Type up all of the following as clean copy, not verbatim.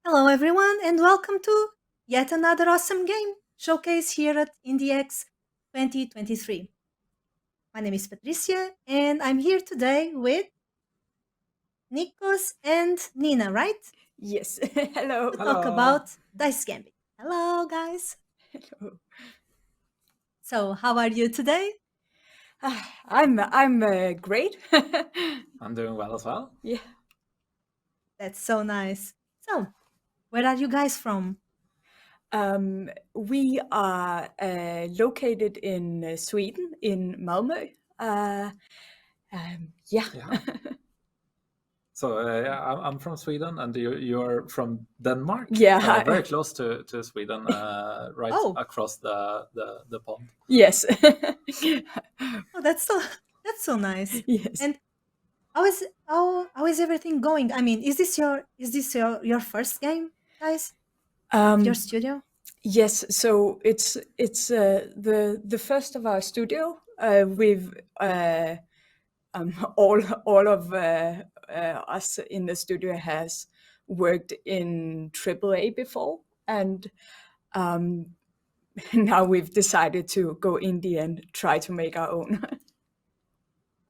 Hello, everyone, and welcome to yet another awesome game showcase here at IndieX 2023. My name is Patricia, and I'm here today with Nicos and Nina, right? Yes. Hello. To talk about Dice Gambit. Hello, guys. Hello. So, how are you today? I'm great. I'm doing well as well. Yeah. That's so nice. So, where are you guys from? We are located in Sweden, in Malmö. Yeah. So I'm from Sweden, and you're from Denmark. Yeah. Very close to Sweden, right across the pond. Yes. Oh, that's so nice. Yes. And how is everything going? I mean, is this your first game, guys? Your studio? Yes. So it's the first of our studio. We've all of us in the studio has worked in AAA before, and now we've decided to go indie and try to make our own.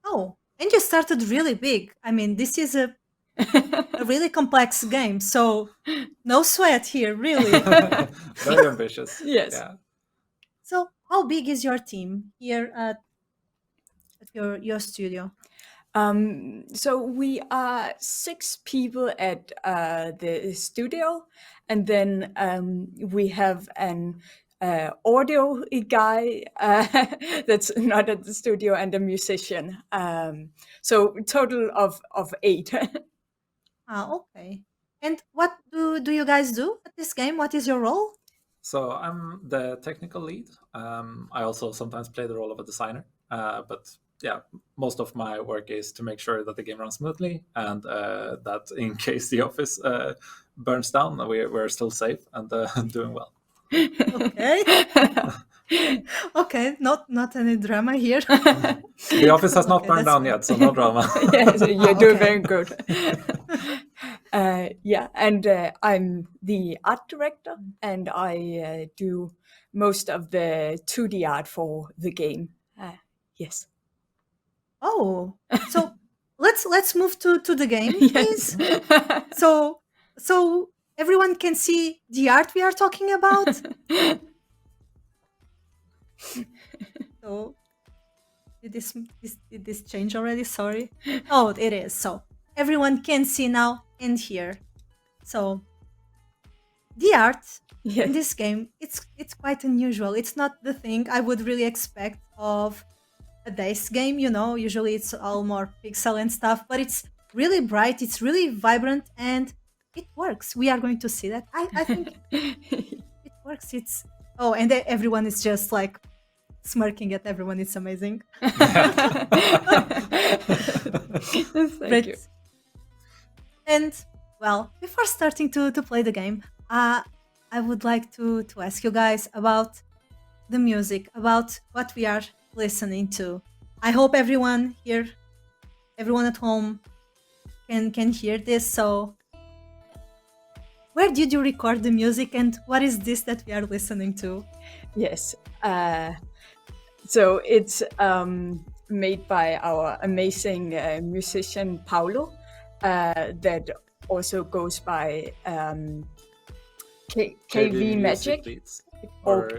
Oh, and you started really big. I mean, this is a really complex game, so no sweat here, really. Very ambitious. Yes. Yeah. So, how big is your team here at your studio? So we are 6 people at the studio, and then we have an audio guy that's not at the studio, and a musician. So total of 8. Okay. And what do you guys do at this game? What is your role? So I'm the technical lead. I also sometimes play the role of a designer, but yeah, most of my work is to make sure that the game runs smoothly, and that in case the office burns down, we're still safe and doing well. Okay. Okay, not any drama here. The office has not burned down yet, so no drama. Yes, you're doing very good. Yeah, and I'm the art director, and I do most of the 2D art for the game. Yes. Oh, so let's move to the game, please. Yes. So everyone can see the art we are talking about. So did this change already? Sorry. Oh, it is. So everyone can see now and hear. So the art in this game, it's quite unusual. It's not the thing I would really expect of a dice game. You know, usually it's all more pixel and stuff, but it's really bright. It's really vibrant, and it works. We are going to see that. I think it works. And everyone is just like smirking at everyone. It's amazing. Thank you. And well, before starting to play the game, I would like to ask you guys about the music, about what we are listening to. I hope everyone here, everyone at home can hear this. So where did you record the music, and what is this that we are listening to? Yes. So it's made by our amazing musician Paulo, that also goes by KV Magic. Beats. Or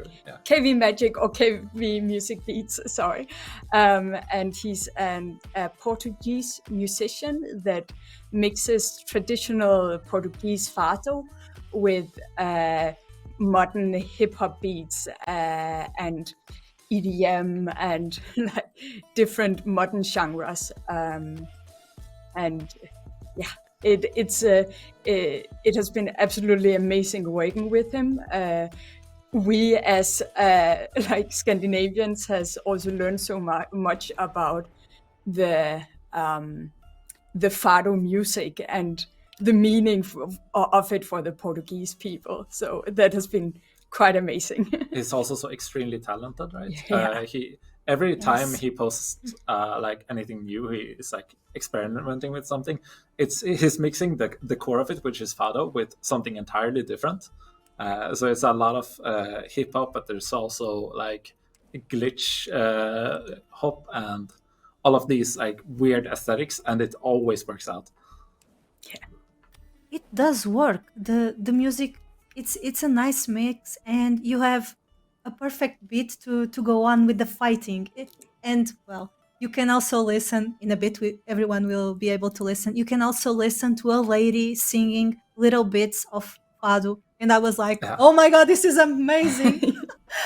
KV Magic or KV Music Beats, sorry. And he's a Portuguese musician that mixes traditional Portuguese fado with modern hip hop beats and EDM and like different modern genres. And yeah, it has been absolutely amazing working with him. We as like Scandinavians has also learned so much about the fado music and the meaning of it for the Portuguese people. So that has been quite amazing. He's also so extremely talented, right? Yeah. Every time he posts like anything new, he is like experimenting with something. He's mixing the core of it, which is fado, with something entirely different. So it's a lot of hip hop, but there's also like glitch hop and all of these like weird aesthetics, and it always works out. Yeah, it does work. The music, it's a nice mix, and you have a perfect beat to go on with the fighting. And well, you can also listen in a bit. Everyone will be able to listen. You can also listen to a lady singing little bits of fado, and I was like, oh my god, this is amazing.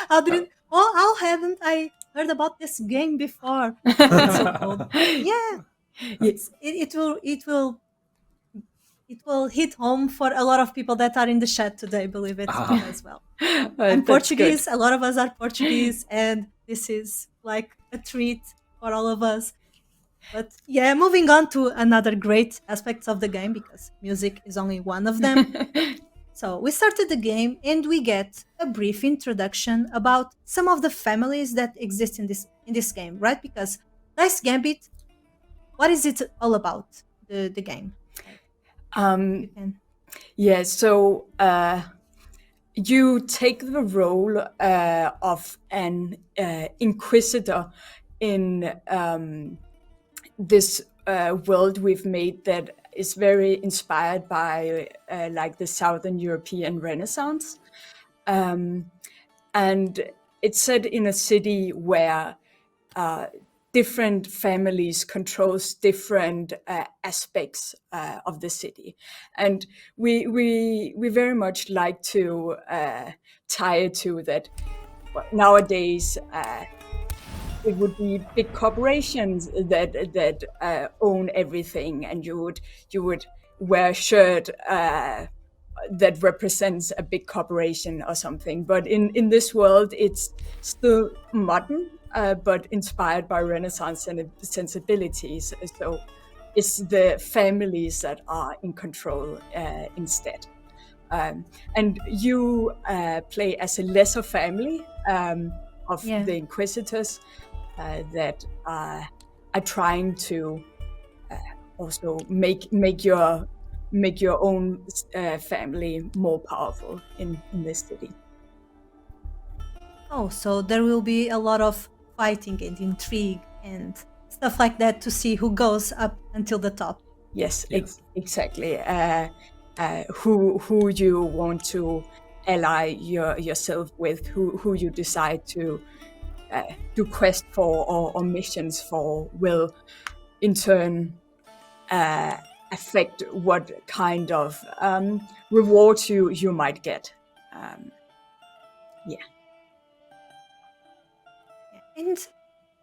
How haven't I heard about this game before? It's so cool. Yeah, it will hit home for a lot of people that are in the chat today, believe it, as well. I'm Portuguese. Good. A lot of us are Portuguese, and this is like a treat for all of us. But yeah, moving on to another great aspects of the game, because music is only one of them. So we started the game and we get a brief introduction about some of the families that exist in this game, right? Because Dice Gambit, what is it all about, the game? Yeah, so you take the role of an inquisitor in this world we've made that is very inspired by like the Southern European Renaissance. And it's set in a city where different families controls different aspects of the city, and we very much like to tie it to that. Nowadays, it would be big corporations that own everything, and you would wear a shirt that represents a big corporation or something. But in this world, it's still modern, but inspired by Renaissance and sensibilities. So it's the families that are in control instead. And you play as a lesser family of the Inquisitors that are trying to also make your own family more powerful in this city. Oh, so there will be a lot of fighting and intrigue and stuff like that to see who goes up until the top. Yes. Exactly. Who you want to ally yourself with, who you decide to do quest for or missions for, will in turn affect what kind of rewards you might get. And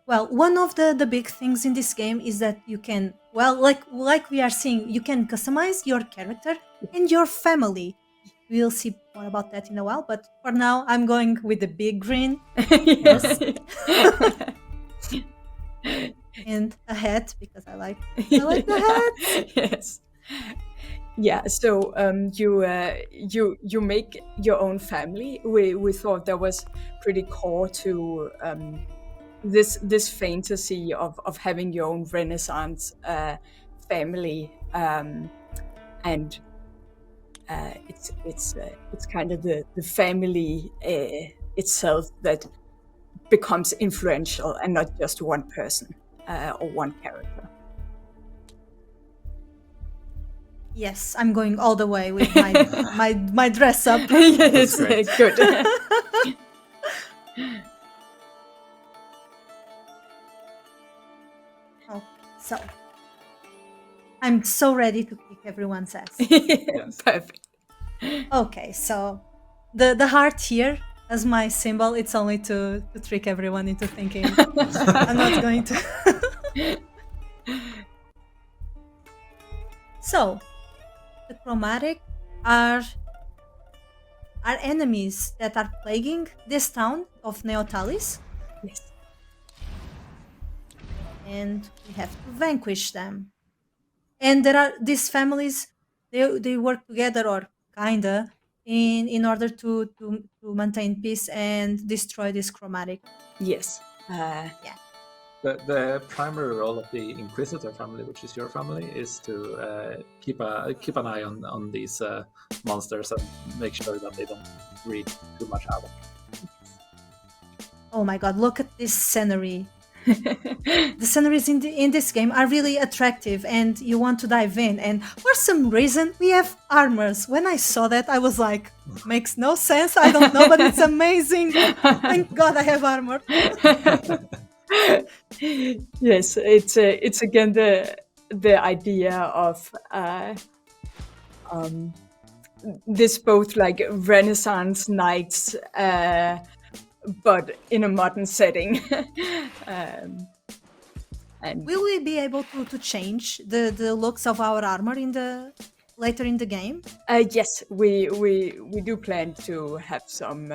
well, one of the big things in this game is that you can, well, like we are seeing, you can customize your character and your family. We'll see more about that in a while, but for now, I'm going with the big green. Yes. And a hat, because I like the hat. Yes. Yeah, so you make your own family. We thought that was pretty core to this fantasy of having your own Renaissance family, and it's kind of the family itself that becomes influential, and not just one person or one character. Yes, I'm going all the way with my dress up. Yes, great. good. Oh, so I'm so ready to kick everyone's ass. Yes. Perfect. Okay, so the heart here as my symbol, it's only to trick everyone into thinking I'm not going to. So the chromatic are enemies that are plaguing this town of Neo-Talis, Yes. and we have to vanquish them. And there are these families, they work together, or kinda, in order to maintain peace and destroy this chromatic. Yes. The primary role of the Inquisitor family, which is your family, is to keep an eye on these monsters and make sure that they don't wreak too much havoc. Oh my god, look at this scenery. The sceneries in this game are really attractive, and you want to dive in, and for some reason we have armors. When I saw that, I was like, makes no sense, I don't know, but it's amazing. Thank god I have armor. Yes, it's again the idea of this both like Renaissance knights, but in a modern setting. And Will we be able to change the looks of our armor later in the game? yes, we do plan to have some.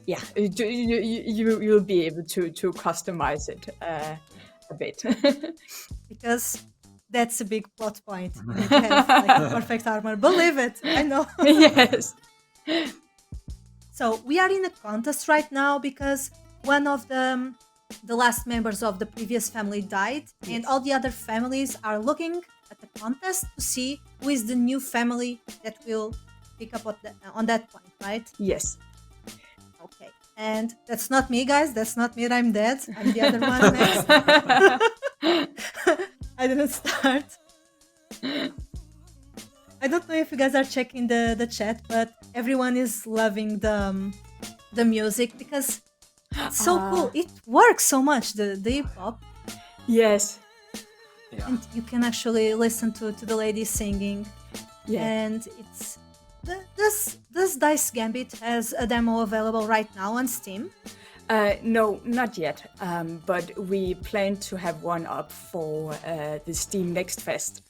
Yeah, you'll be able to customize it a bit. Because that's a big plot point. You need to have like a perfect armor. Believe it, I know. Yes. So we are in a contest right now because one of the last members of the previous family died, and all the other families are looking at the contest to see who is the new family that will pick up on that point, right? Yes. Okay. And that's not me, guys. That's not me. I'm dead. I'm the other one next. I didn't start. I don't know if you guys are checking the chat, but everyone is loving the music because it's so cool. It works so much, the hip-hop. Yes. Yeah. And you can actually listen to the lady singing. Yeah. And it's... Does Dice Gambit has a demo available right now on Steam? No, not yet. But we plan to have one up for the Steam Next Fest.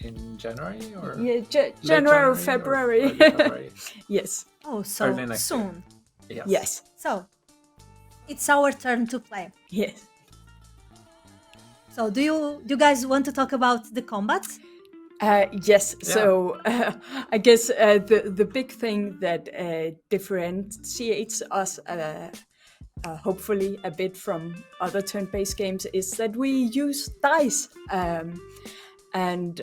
In January or Yeah, late January, or February. early February? Yes. Oh, so Early next year. soon. Yes. Yes. So, it's our turn to play. Yes. So, do you guys want to talk about the combats? Yes. Yeah. So I guess the big thing that differentiates us, hopefully a bit from other turn-based games, is that we use dice, and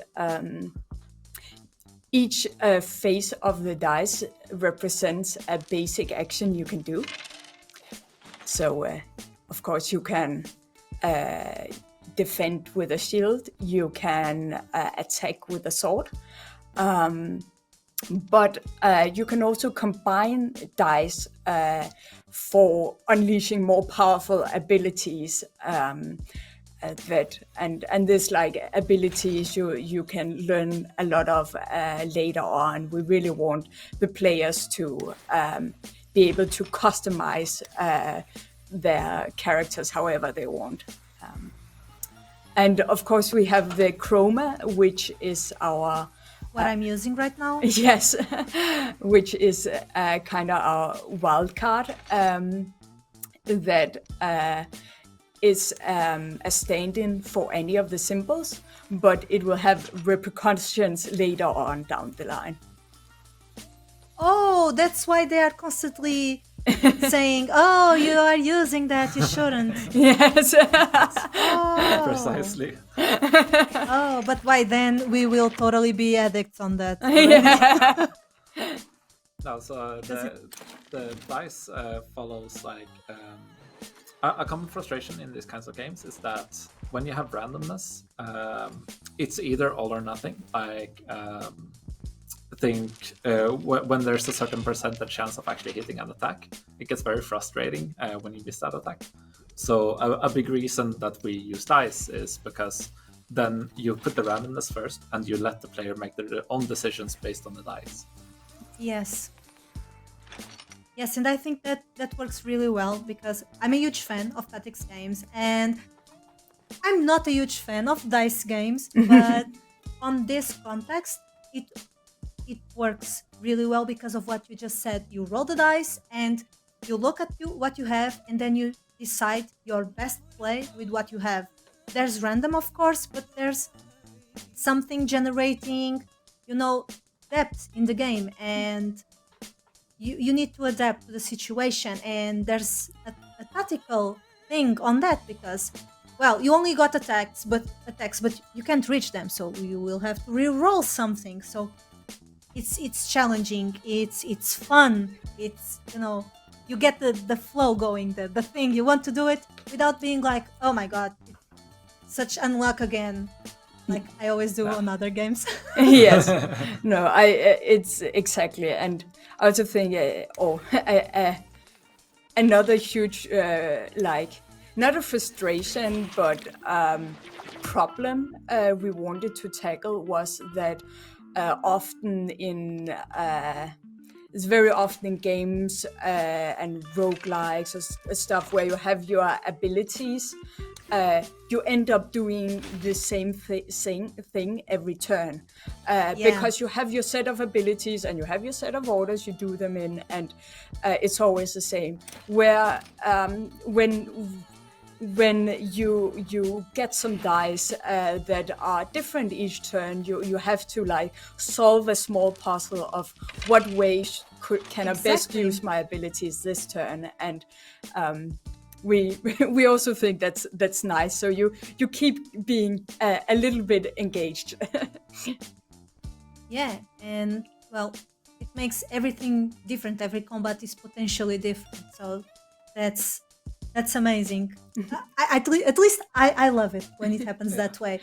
each face of the dice represents a basic action you can do. So, of course, you can defend with a shield, you can attack with a sword, but you can also combine dice for unleashing more powerful abilities. And this like abilities you can learn a lot of later on. We really want the players to be able to customize their characters however they want. And of course we have the Chroma, which is our What I'm using right now? yes, which is kind of our wild card that is a stand-in for any of the symbols, but it will have repercussions later on down the line. Oh, that's why they are constantly saying, "Oh, you are using that. You shouldn't." Yes. Oh. Precisely. Oh, but by then we will totally be addicts on that. Already. Yeah. No, so the dice follows like a common frustration in these kinds of games is that when you have randomness, it's either all or nothing. Like think when there's a certain percentage chance of actually hitting an attack, it gets very frustrating when you miss that attack. So a big reason that we use dice is because then you put the randomness first and you let the player make their own decisions based on the dice. Yes. Yes, and I think that works really well because I'm a huge fan of tactics games, and I'm not a huge fan of dice games, but on this context, it works really well because of what you just said. You roll the dice and you look at what you have, and then you decide your best play with what you have. There's random, of course, but there's something generating, depth in the game, and you need to adapt to the situation. And there's a tactical thing on that because, well, you only got attacks, but you can't reach them, so you will have to re-roll something. So it's challenging, it's fun, it's you get the flow going, the thing you want to do it without being like, oh my god, such unluck again, like I always do on other games. Yes. No, it's exactly. And I also think another huge not a frustration but problem we wanted to tackle was that it's very often in games and roguelikes or stuff where you have your abilities, you end up doing the same thing every turn because you have your set of abilities and you have your set of orders you do them in, and it's always the same. Where when you get some dice that are different each turn, you have to like solve a small puzzle of what ways can I best use my abilities this turn, and we also think that's nice. So you keep being a little bit engaged. Yeah, and well, it makes everything different. Every combat is potentially different, so that's amazing. At least I love it when it happens that way.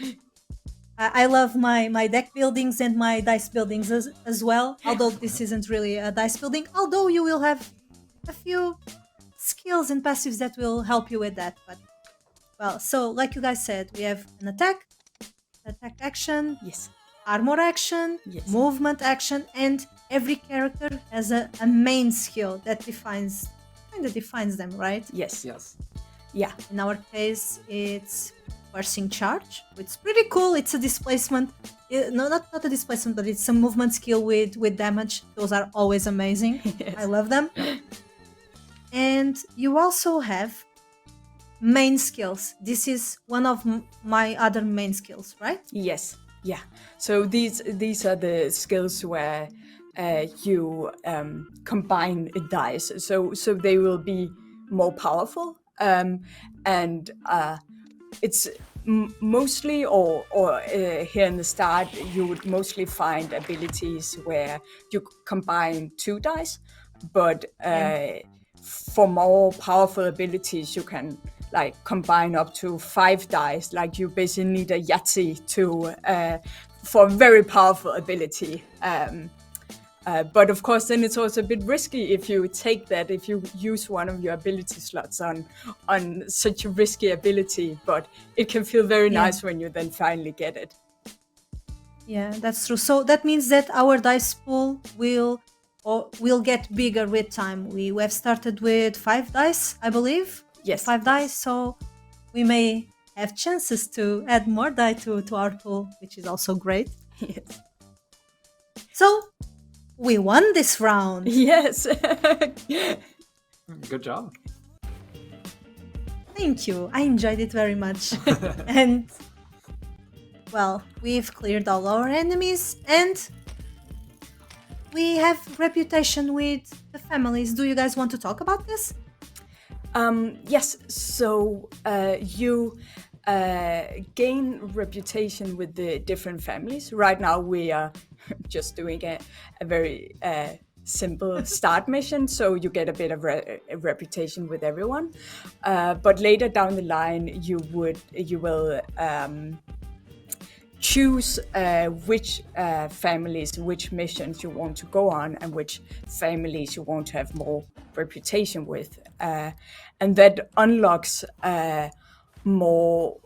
I love my deck buildings and my dice buildings as well, although this isn't really a dice building, although you will have a few skills and passives that will help you with that. But well, so like you guys said, we have an attack action, Yes. armor action, Yes. movement action, and every character has a main skill that kind of defines them, right? Yes. Yes. Yeah. In our case, it's Forcing Charge. It's pretty cool. It's a displacement. No, not a displacement, but it's a movement skill with damage. Those are always amazing. Yes. I love them. And you also have main skills. This is one of my other main skills, right? Yes. Yeah. So these are the skills where you combine dice. So they will be more powerful. And it's mostly or here in the start you would mostly find abilities where you combine 2 dice, but for more powerful abilities you can like combine up to 5 dice. Like you basically need a Yahtzee for a very powerful ability. But of course, then it's also a bit risky if you use one of your ability slots on such a risky ability. But it can feel very nice when you then finally get it. Yeah, that's true. So that means that our dice pool will get bigger with time. We have started with 5 dice, I believe. Yes. 5 dice, so we may have chances to add more die to our pool, which is also great. Yes. So we won this round. Yes. Good job. Thank you. I enjoyed it very much. And well, we've cleared all our enemies, and we have reputation with the families. Do you guys want to talk about this? Yes, so you gain reputation with the different families. Right now, we are just doing a very simple start mission, so you get a bit of a reputation with everyone. But later down the line, you will choose which families, which missions you want to go on, and which families you want to have more reputation with, and that unlocks more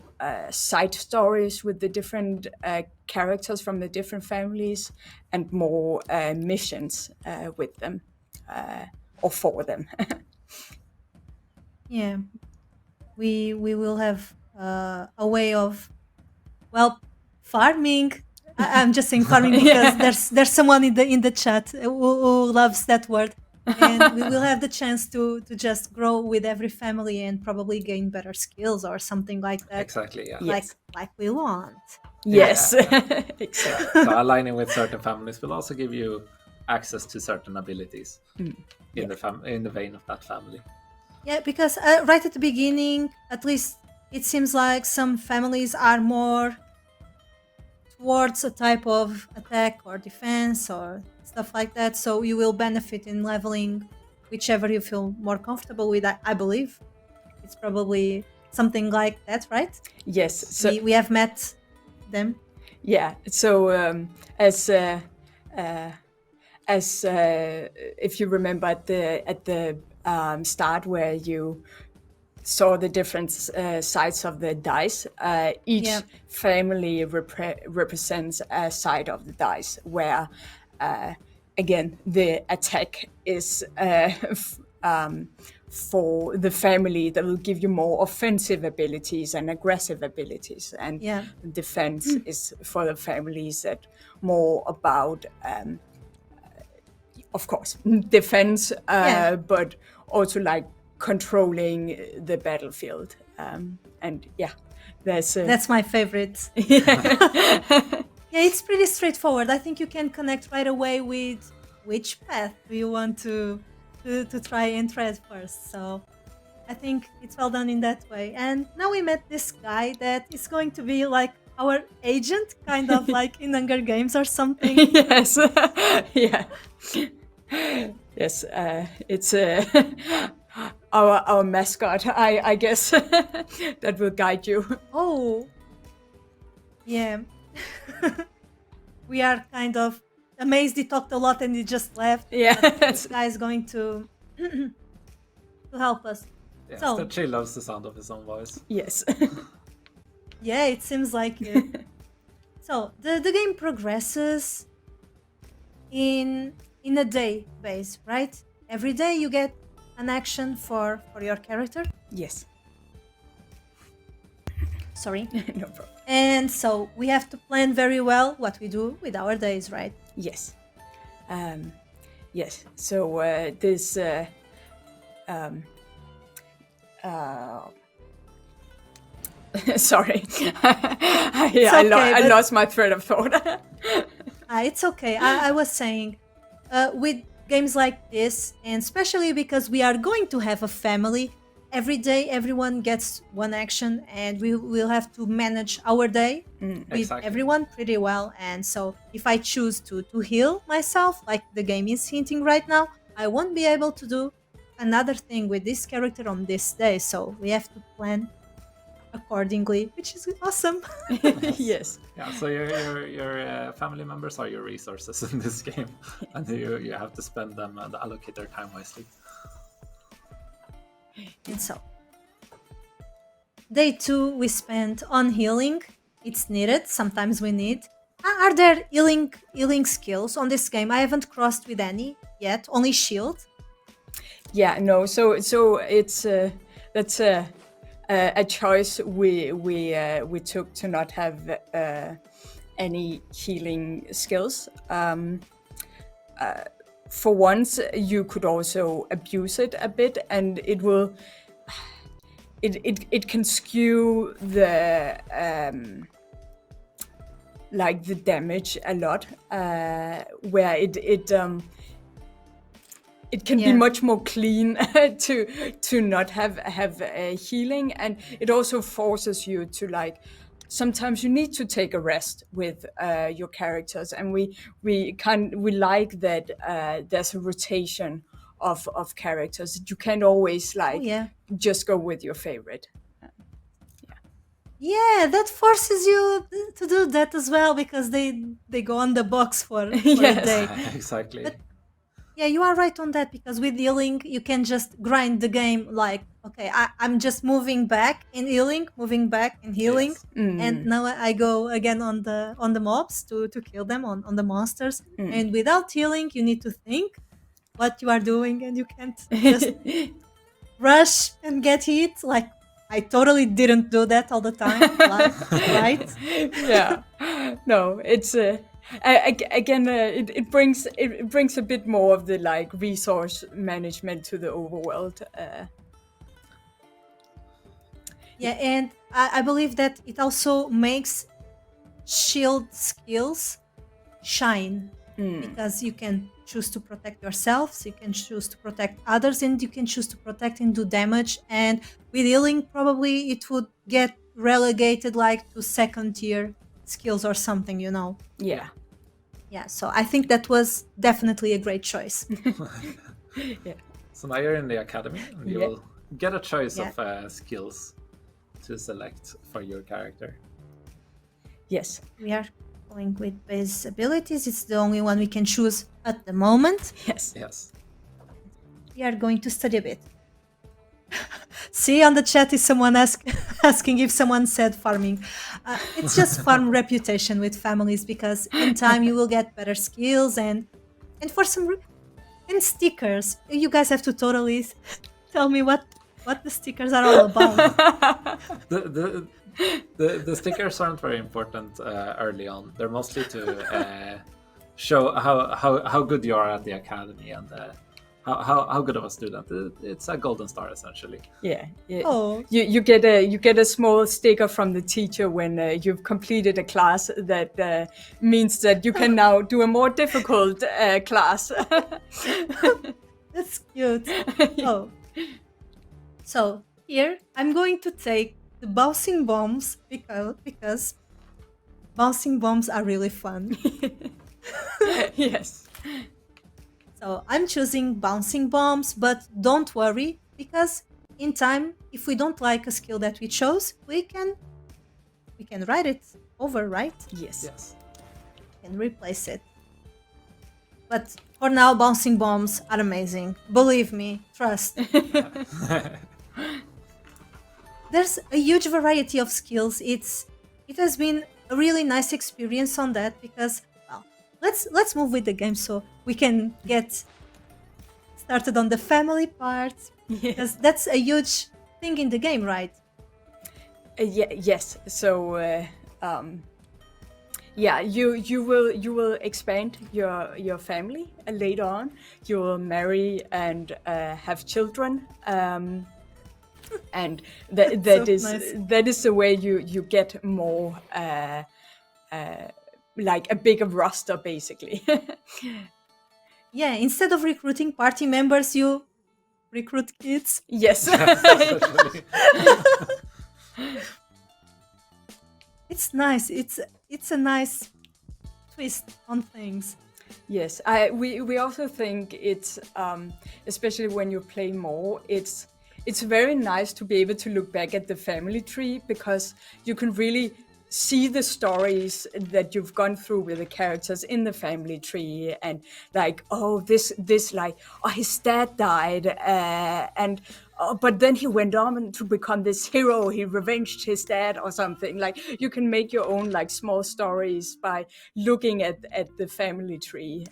side stories with the different characters from the different families, and more missions with them or for them. Yeah, we will have a way of, well, farming. I'm just saying farming because there's someone in the chat who loves that word, and we will have the chance to just grow with every family and probably gain better skills or something like that. Exactly, yeah. Like we want. Yes, Yeah. exactly. So aligning with certain families will also give you access to certain abilities in the vein of that family. Yeah, because right at the beginning, at least it seems like some families are more towards a type of attack or defense or stuff like that. So you will benefit in leveling whichever you feel more comfortable with. I believe it's probably something like that, right? Yes. So we have met them. yeah. So as if you remember at the start where you saw the different sides of the dice, each family represents a side of the dice where again the attack is for the family that will give you more offensive abilities and aggressive abilities, and defense is for the families that more about of course defense, but also like controlling the battlefield, and that's my favorite. Yeah, it's pretty straightforward. I think you can connect right away with which path do you want to try and tread first. So I think it's well done in that way. And now we met this guy that is going to be like our agent, kind of like in Hunger Games or something. Yes. Yeah. Yes. It's our mascot, I guess, that will guide you. Oh. Yeah. We are kind of amazed he talked a lot and he just left. Yeah. This guy is going to help us. Yes, that she loves the sound of his own voice. Yes. Yeah, it seems like it. So the game progresses in a day base, right? Every day you get an action for your character. Yes. Sorry. No problem. And so we have to plan very well what we do with our days, right? Yes. Yes. So this sorry. I lost my thread of thought. It's okay. I was saying with games like this, and especially because we are going to have a family, every day everyone gets one action and we will have to manage our day with everyone pretty well. And so if I choose to heal myself, like the game is hinting right now, I won't be able to do another thing with this character on this day. So we have to plan accordingly, which is awesome. Yes. Yeah, so your family members are your resources in this game, and you have to spend them and allocate their time wisely. And so, day 2 we spent on healing. It's needed. Sometimes we need. Are there healing skills on this game? I haven't crossed with any yet. Only shield. Yeah. No. So it's that's a choice we took to not have any healing skills. For once, you could also abuse it a bit, and it will. It can skew the like the damage a lot, where it can be much more clean to not have healing, and it also forces you to like. Sometimes you need to take a rest with your characters, and we like that there's a rotation of characters. You can't always like just go with your favorite. Yeah, that forces you to do that as well, because they go on the box for a day. Exactly. But yeah, you are right on that, because with healing, you can just grind the game like, okay, I'm just moving back and healing, moving back and healing. Yes. And now I go again on the mobs to kill them, on the monsters. And without healing, you need to think what you are doing, and you can't just rush and get hit. Like, I totally didn't do that all the time, right? Yeah. No, it's again, it brings a bit more of the like resource management to the overworld. Yeah, and I believe that it also makes shield skills shine, because you can choose to protect yourselves, you can choose to protect others, and you can choose to protect and do damage. And with healing, probably it would get relegated like to second tier skills or something, you know. Yeah. Yeah, so I think that was definitely a great choice. Yeah. So now you're in the academy, and you will get a choice of skills to select for your character. Yes. We are going with base abilities. It's the only one we can choose at the moment. Yes. Yes. We are going to study a bit. See, on the chat is someone asking if someone said farming. It's just farm reputation with families, because in time you will get better skills and for some and stickers. You guys have to totally tell me what the stickers are all about. The stickers aren't very important early on. They're mostly to show how good you are at the academy, and how good of a student. It's a golden star, essentially. Yeah. Oh. You get a small sticker from the teacher when you've completed a class that means that you can now do a more difficult class. That's cute. Oh. So here I'm going to take the bouncing bombs, because bouncing bombs are really fun. Yes. So I'm choosing bouncing bombs, but don't worry, because in time, if we don't like a skill that we chose, we can write it over, right? Yes. Yes. And replace it. But for now, bouncing bombs are amazing. Believe me, trust. There's a huge variety of skills. It has been a really nice experience on that, because let's move with the game so we can get started on the family part, because that's a huge thing in the game, right? Yes. So you will expand your family later on. You will marry and have children. And that is the way you get more like a bigger roster, basically. Yeah, instead of recruiting party members, you recruit kids. Yes. It's nice. It's a nice twist on things. Yes, we also think it's especially when you play more, it's very nice to be able to look back at the family tree, because you can really see the stories that you've gone through with the characters in the family tree, and like, oh, this like, oh, his dad died, and but then he went on to become this hero. He revenged his dad or something. Like, you can make your own like small stories by looking at the family tree.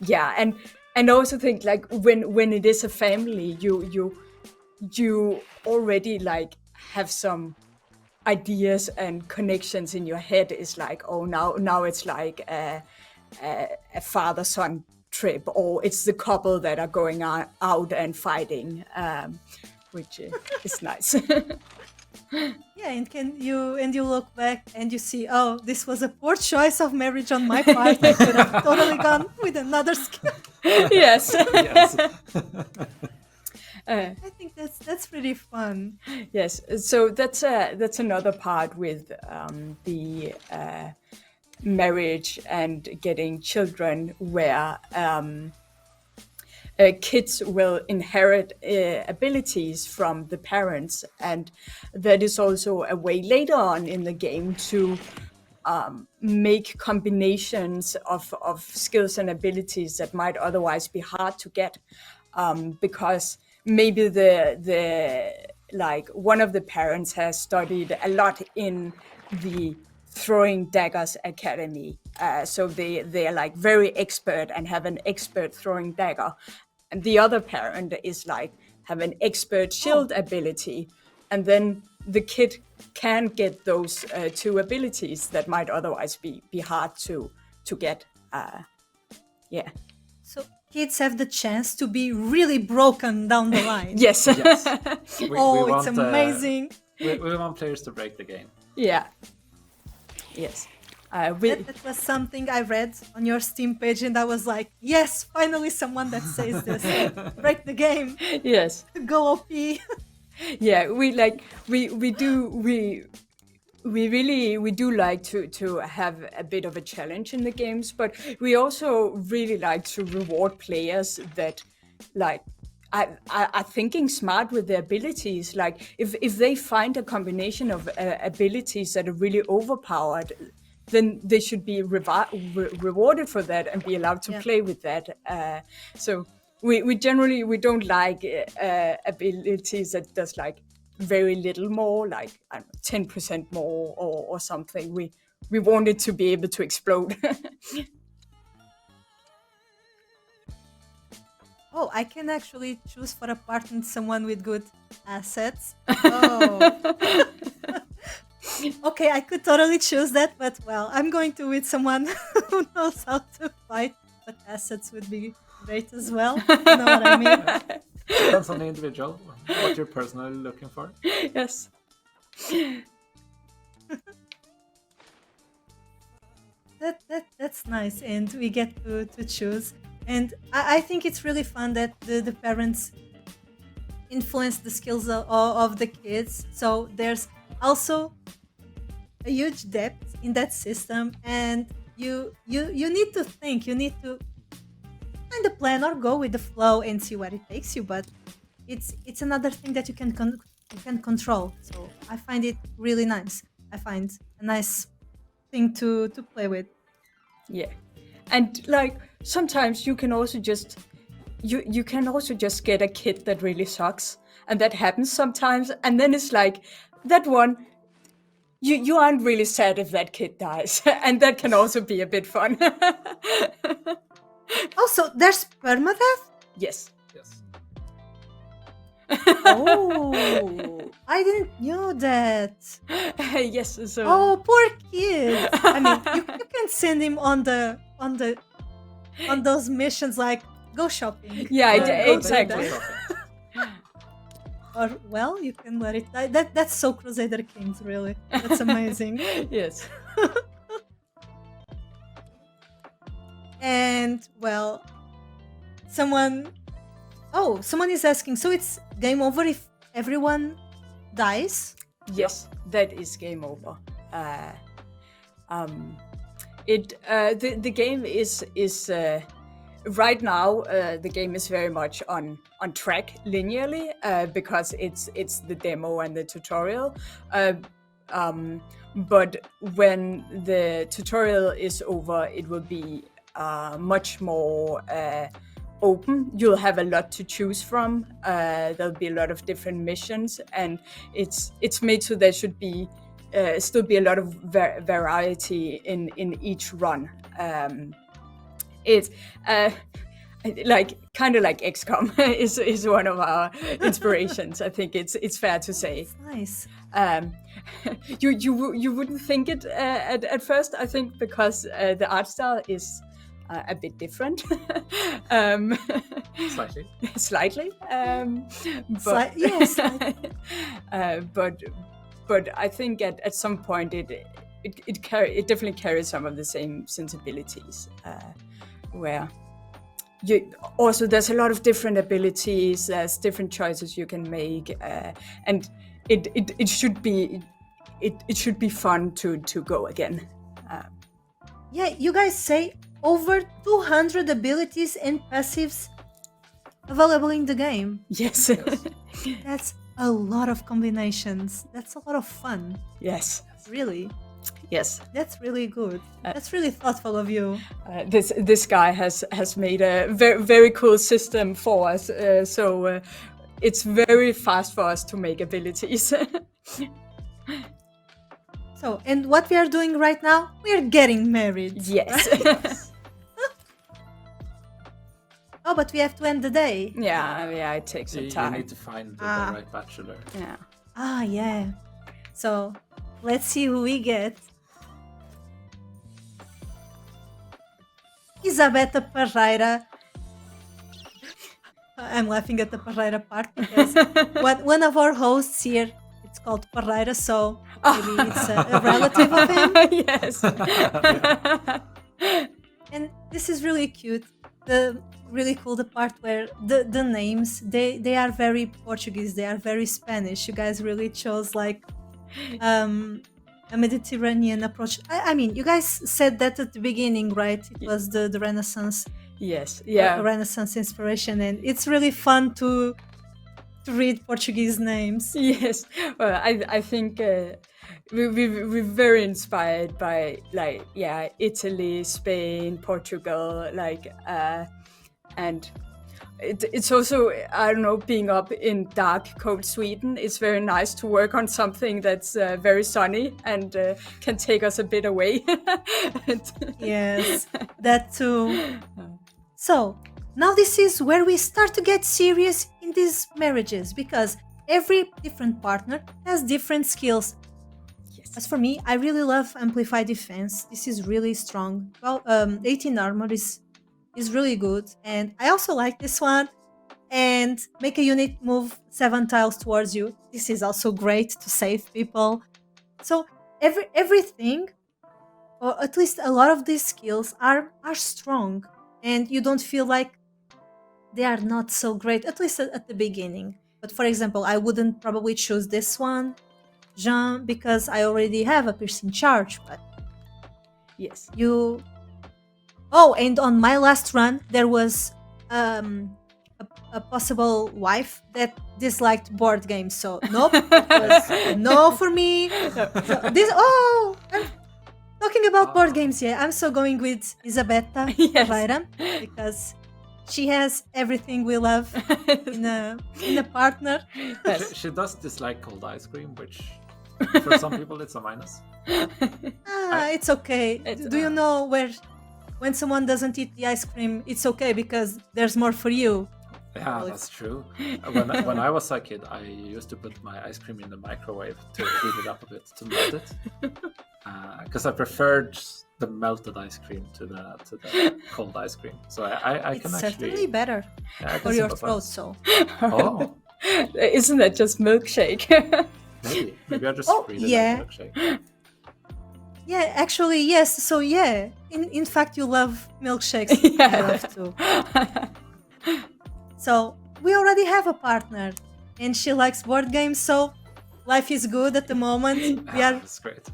Yeah, and I also think like when it is a family, you already like have some ideas and connections in your head. Is like, oh, now it's like a father-son trip, or it's the couple that are going out and fighting, which is nice. Yeah, and you look back and you see, oh, this was a poor choice of marriage on my part. I could have totally gone with another skill. Yes. Yes. I think that's really fun. Yes, so that's another part with the marriage and getting children, where kids will inherit abilities from the parents, and that is also a way later on in the game to make combinations of skills and abilities that might otherwise be hard to get, because maybe the like one of the parents has studied a lot in the throwing daggers academy, so they are like very expert and have an expert throwing dagger, and the other parent is like have an expert shield ability, and then the kid can get those two abilities that might otherwise be hard to get. Yeah. So kids have the chance to be really broken down the line. Yes. Yes. It's amazing. We want players to break the game. Yeah. Yes. That was something I read on your Steam page, and I was like, yes, finally someone that says this. Break the game. Yes. Go OP. Yeah, we do like to have a bit of a challenge in the games, but we also really like to reward players that like are thinking smart with their abilities. Like if they find a combination of abilities that are really overpowered, then they should be rewarded for that and be allowed to play with that. So we generally don't like abilities that does like very little more, like I don't know, 10% more or something. We want it to be able to explode. Oh, I can actually choose for a partner someone with good assets. Oh. Okay, I could totally choose that, but well, I'm going to with someone who knows how to fight, but assets would be great as well. You know what I mean? Depends on the individual, what you're personally looking for. Yes. That's nice, and we get to choose. And I think it's really fun that the parents influence the skills of the kids. So there's also a huge depth in that system, and you need to think, you need to find a plan or go with the flow and see where it takes you. But it's another thing that you can control. So I find it really nice. I find a nice thing to play with. Yeah, and like sometimes you can also just you can also just get a kid that really sucks, and that happens sometimes, and then it's like that one. You aren't really sad if that kid dies, and that can also be a bit fun. Also, there's permadeath? Yes. Yes. Oh, I didn't know that. Yes. So. Oh, poor kid. I mean, you can send him on those missions like go shopping. Yeah, Go exactly. Or well, you can let it die. That's so Crusader Kings, really. That's amazing. Yes. And well, someone is asking. So it's game over if everyone dies? Yes, that is game over. The game is right now. The game is very much on track linearly because it's the demo and the tutorial. But when the tutorial is over, it will be much more open. You'll have a lot to choose from. There'll be a lot of different missions, and it's made so there should be still be a lot of variety in each run. It's like kind of like XCOM is one of our inspirations. I think it's fair to say. It's nice. You wouldn't think it at first, I think, because the art style is a bit different. Slightly. But Yes. but but I think at some point it definitely carries some of the same sensibilities, where there's a lot of different abilities, there's different choices you can make, and it should be fun to go again. Yeah, you guys say over 200 abilities and passives available in the game. Yes. That's a lot of combinations. That's a lot of fun. Yes. Really. Yes. That's really good. That's really thoughtful of you. This guy has made a very, very cool system for us. So it's very fast for us to make abilities. So, and what we are doing right now, we are getting married. Yes. Right? Oh, but we have to end the day. Yeah, it takes some time. You need to find the right bachelor. Yeah. Yeah. So, let's see who we get. Isabetta Parreira. I'm laughing at the Parreira part because one of our hosts here, it's called Parreira, so maybe it's a relative of him. Yes. And this is really cute. Really cool the part where the names they are very Portuguese, they are very Spanish. You guys really chose like a Mediterranean approach. I mean, you guys said that at the beginning, right? It was the Renaissance. Yes. Yeah. Renaissance inspiration, and it's really fun to read Portuguese names. Yes. Well, I think we're very inspired by Italy, Spain, Portugal, and it's also, I don't know, being up in dark, cold Sweden, it's very nice to work on something that's very sunny and can take us a bit away. Yes, that too. So, now this is where we start to get serious in these marriages, because every different partner has different skills. Yes. As for me, I really love Amplify Defense. This is really strong. Well, 18 armor is really good, and I also like this one. And make a unit move 7 tiles towards you. This is also great to save people. So everything, or at least a lot of these skills are strong, and you don't feel like they are not so great, at least at the beginning. But for example, I wouldn't probably choose this one, Jean, because I already have a piercing charge. But yes, you. Oh, and on my last run, there was a possible wife that disliked board games. So nope, it was a no for me. So I'm talking about board games. Yeah, I'm so going with Isabetta Parreira because she has everything we love in a partner. She does dislike cold ice cream, which for some people it's a minus. It's okay. Do you know when someone doesn't eat the ice cream, it's okay because there's more for you. Yeah, that's true. When I was a kid, I used to put my ice cream in the microwave to heat it up a bit to melt it, because I preferred the melted ice cream to the cold ice cream. So I can actually. It's certainly better for your throat. So. Oh. Isn't that just milkshake? Maybe I just read it like milkshake. Yeah, actually, yes. So yeah, in fact, you love milkshakes. Yeah. I love too. So we already have a partner, and she likes board games. So life is good at the moment. We are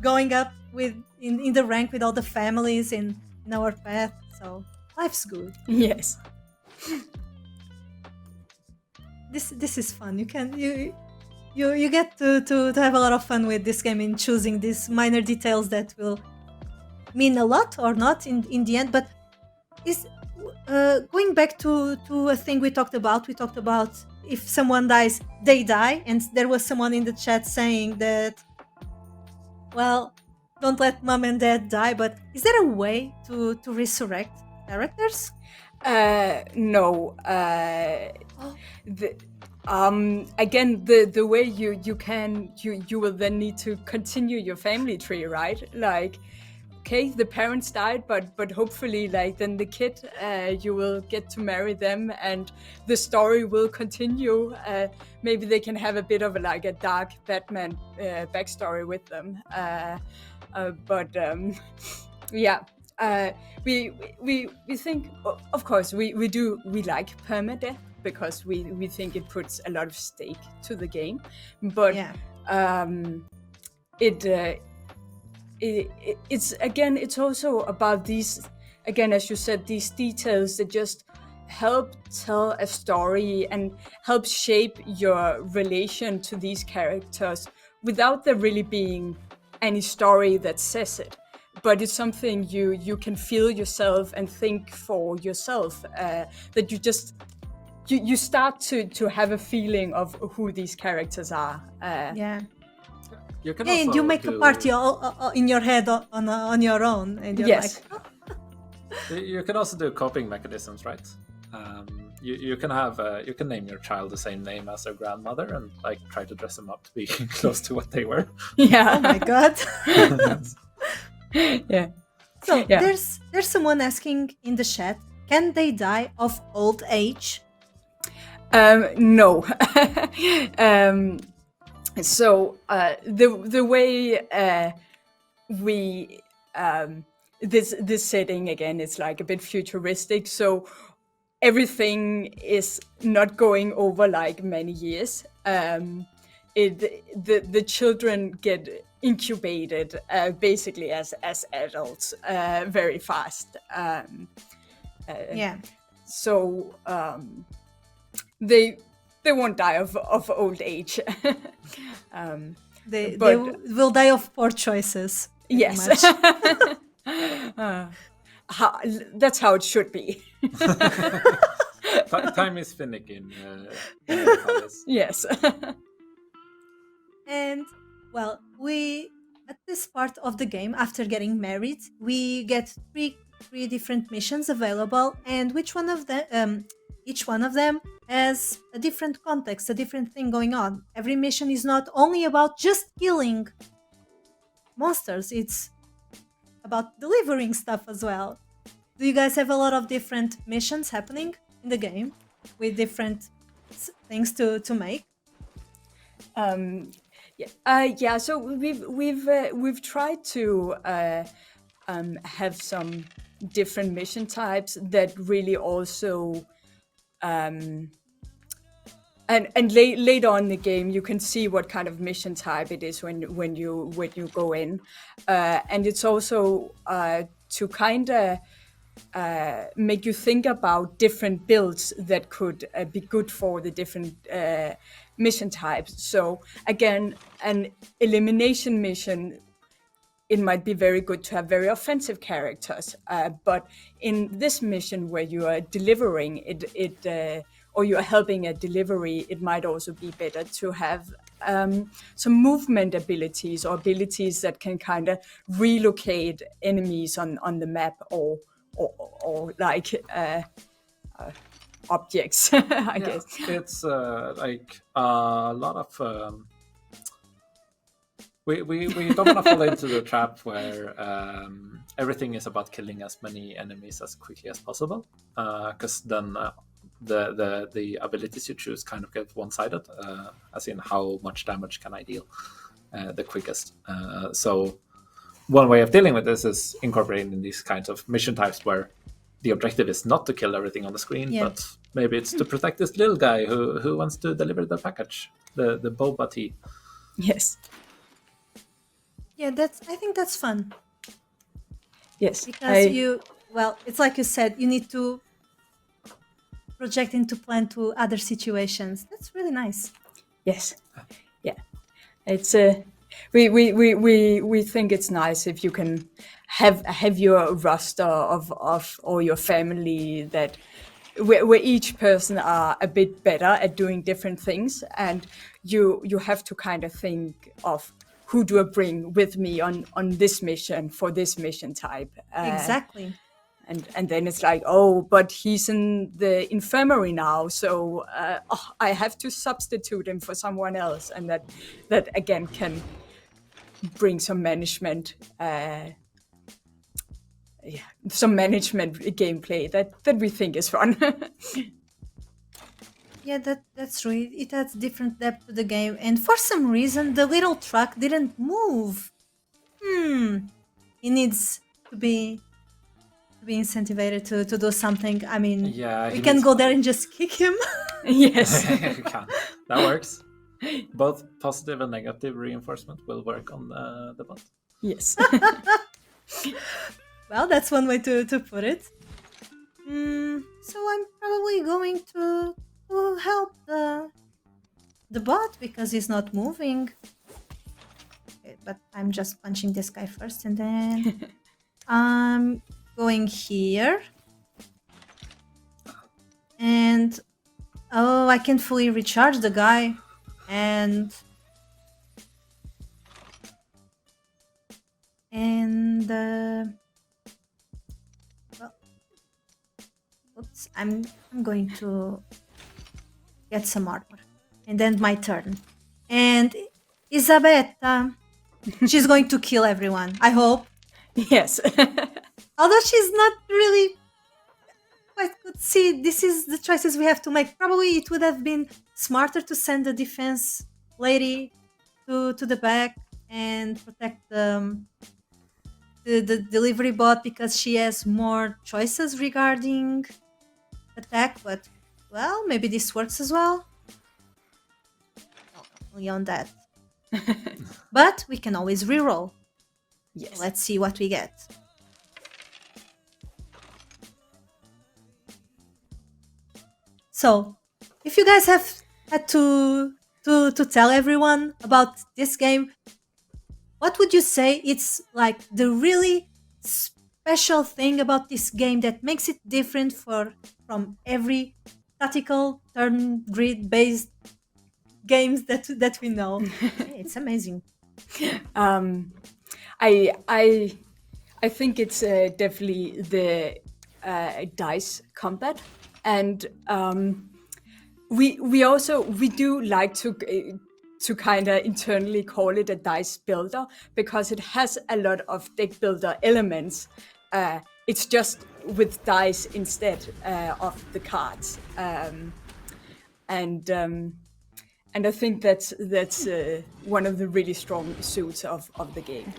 going up in the rank with all the families in our path. So life's good. Yes. This is fun. You get to have a lot of fun with this game in choosing these minor details that will mean a lot or not in the end. But is going back to a thing we talked about if someone dies, they die, and there was someone in the chat saying that, well, don't let mom and dad die. But is there a way to resurrect characters? No. Again, the way you will then need to continue your family tree, right? Like, okay, the parents died, but hopefully, like, then the kid, you will get to marry them, and the story will continue. Maybe they can have a bit of a dark Batman backstory with them. Yeah. We think, of course, we like permadeath because we think it puts a lot of stake to the game, but it's also about these, again, as you said, these details that just help tell a story and help shape your relation to these characters without there really being any story that says it. But it's something you can feel yourself and think for yourself, that you start to have a feeling of who these characters are. You can and you make a party in your head on your own, and you're yes. like, You can also do coping mechanisms, right? You can have you can name your child the same name as their grandmother and like try to dress them up to be close to what they were. Yeah. oh my god. Yeah. So Yeah. there's someone asking in the chat, can they die of old age? No. So the way we this setting, again, it's like a bit futuristic, so everything is not going over like many years. The children get incubated basically as adults very fast. So they won't die of old age. They will die of poor choices. Yes. That's how it should be. Time is finicky in Neo-Talis. Yes. And well, we at this part of the game, after getting married, we get three different missions available, and each one of them has a different context, a different thing going on. Every mission is not only about just killing monsters, it's about delivering stuff as well. Do you guys have a lot of different missions happening in the game with different things to make? Yeah. So we've tried to have some different mission types that really also and later on in the game you can see what kind of mission type it is when you go in, and it's also to kind of make you think about different builds that could be good for the different mission types. So again, an elimination mission, it might be very good to have very offensive characters, but in this mission where you are delivering it or you are helping a delivery, it might also be better to have some movement abilities or abilities that can kind of relocate enemies on the map or like objects. I guess it's like a lot of. We don't want to fall into the trap where everything is about killing as many enemies as quickly as possible, because then the abilities you choose kind of get one-sided, as in how much damage can I deal the quickest. So one way of dealing with this is incorporating these kinds of mission types where the objective is not to kill everything on the screen, but maybe it's to protect this little guy who wants to deliver the package, the boba tea. Yes. Yeah, I think that's fun. Yes. Because it's like you said, you need to project into plan to other situations. That's really nice. Yes. Yeah. It's we think it's nice if you can have your roster of or your family that where each person are a bit better at doing different things, and you have to kind of think of who do I bring with me on this mission for this mission type. Exactly. And then it's like, oh, but he's in the infirmary now, so I have to substitute him for someone else, and that again can bring some management some management gameplay that we think is fun. Yeah, that's true. It adds different depth to the game, and for some reason, the little truck didn't move. He needs to be incentivized to do something. I mean, Yeah, we he can needs go there money. and just kick him. Yes. You can. That works. Both positive and negative reinforcement will work on the bot. Yes. Well, that's one way to put it. So I'm probably going to help the bot because he's not moving. Okay, but I'm just punching this guy first, and then I'm going here. And oh, I can fully recharge the guy, and well, oops, I'm going to get some armor, and then my turn. And Isabetta, she's going to kill everyone. I hope. Yes. Although she's not really quite good. See, this is the choices we have to make. Probably it would have been smarter to send the defense lady to the back and protect the delivery bot because she has more choices regarding attack. But well, maybe this works as well. Only on that. But we can always reroll. Yes. Let's see what we get. So, if you guys have had to tell everyone about this game, what would you say it's like the really special thing about this game that makes it different from every tactical turn grid based games that we know? It's amazing. I think it's definitely the dice combat, and we do like to kind of internally call it a dice builder because it has a lot of deck builder elements. It's just with dice instead of the cards, and I think that's one of the really strong suits of the game.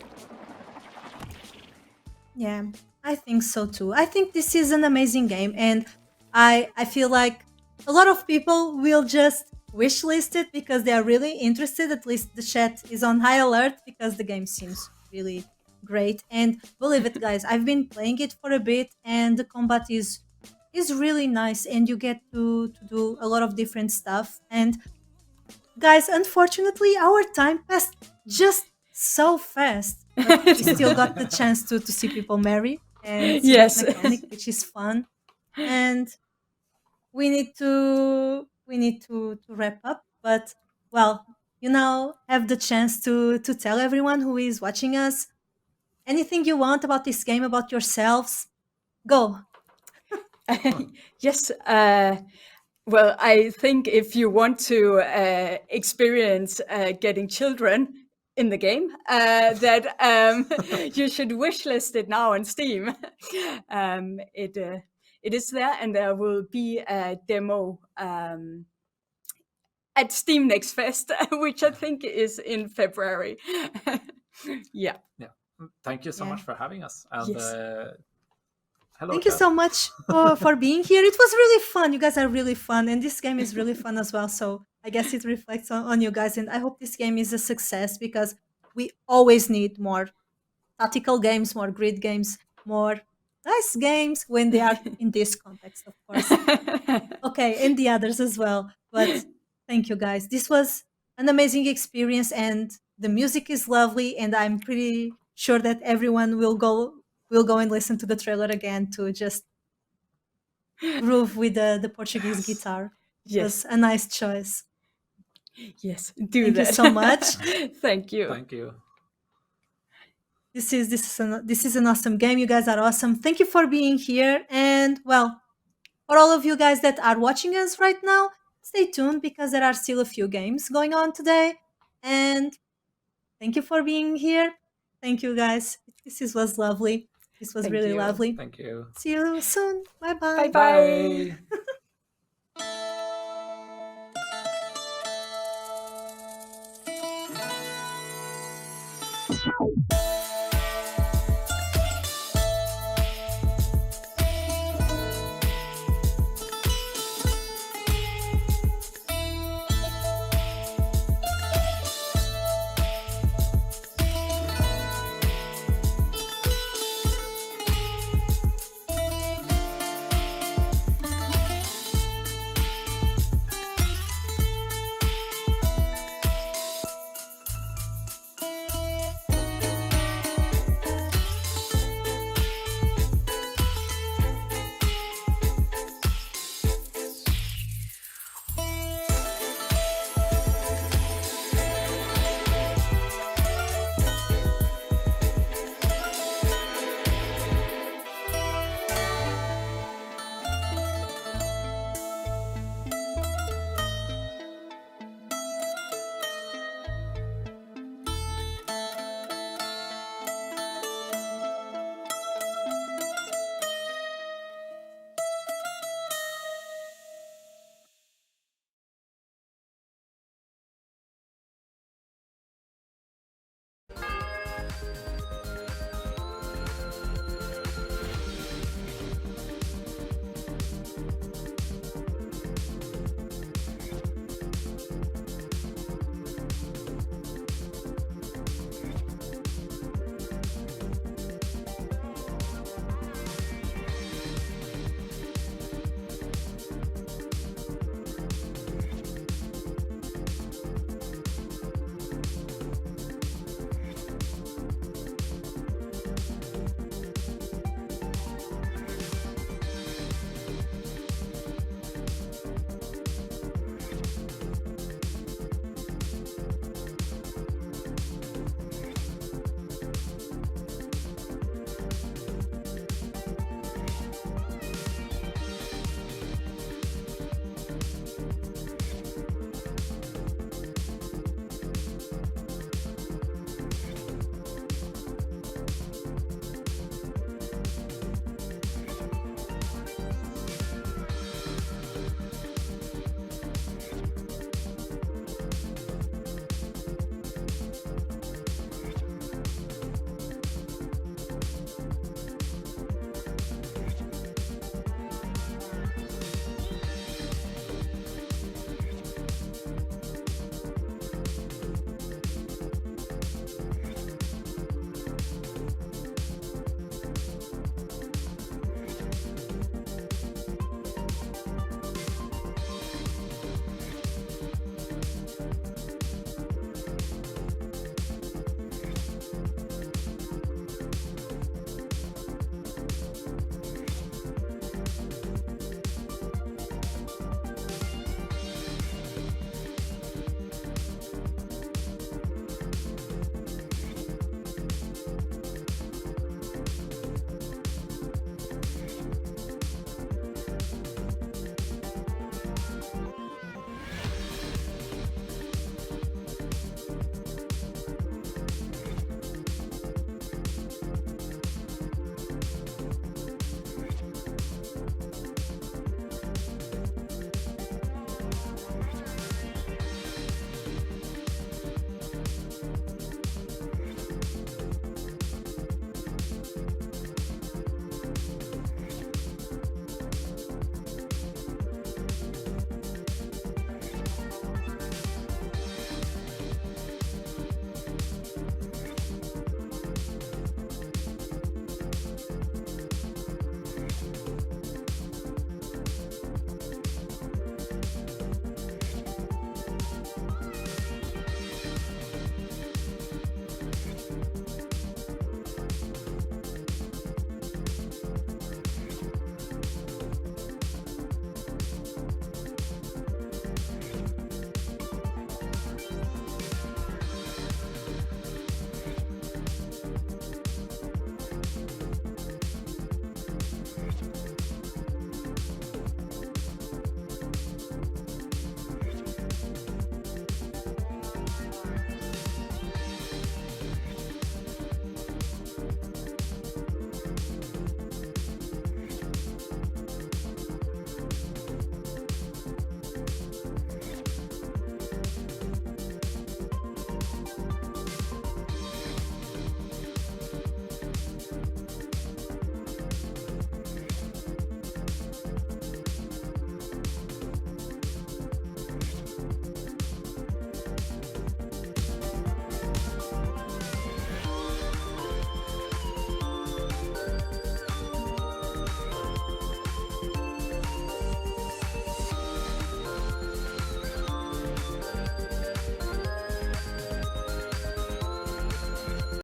Yeah, I think so too. I think this is an amazing game, and I feel like a lot of people will just wishlist it because they are really interested. At least the chat is on high alert because the game seems really great. And believe it, guys, I've been playing it for a bit, and the combat is really nice, and you get to do a lot of different stuff. And guys, unfortunately, our time passed just so fast. But we still got the chance to see people marry and see Yes. that mechanic, which is fun. And we need to wrap up. But well, you now have the chance to tell everyone who is watching us anything you want about this game, about yourselves. Go. Yes. Well, I think if you want to experience getting children in the game, that you should wishlist it now on Steam. It is there, and there will be a demo at Steam Next Fest, which I think is in February. Yeah. Thank you so Yeah. much for having us. And Yes. hello, Thank you chat. so much for being here. It was really fun. You guys are really fun, and this game is really fun as well. So I guess it reflects on you guys, and I hope this game is a success because we always need more tactical games, more grid games, more nice games when they are in this context, of course. Okay, and the others as well. But thank you guys. This was an amazing experience, and the music is lovely, and I'm pretty sure that everyone will go and listen to the trailer again to just groove with the Portuguese Yes. guitar. It Yes. was a nice choice. Yes, do Thank that. you so much. Thank you. Thank you. This is an awesome game. You guys are awesome. Thank you for being here. And well, for all of you guys that are watching us right now, stay tuned because there are still a few games going on today. And thank you for being here. Thank you guys. Was lovely. This was Thank really you. lovely. Thank you. See you soon. Bye-bye. Bye. Bye.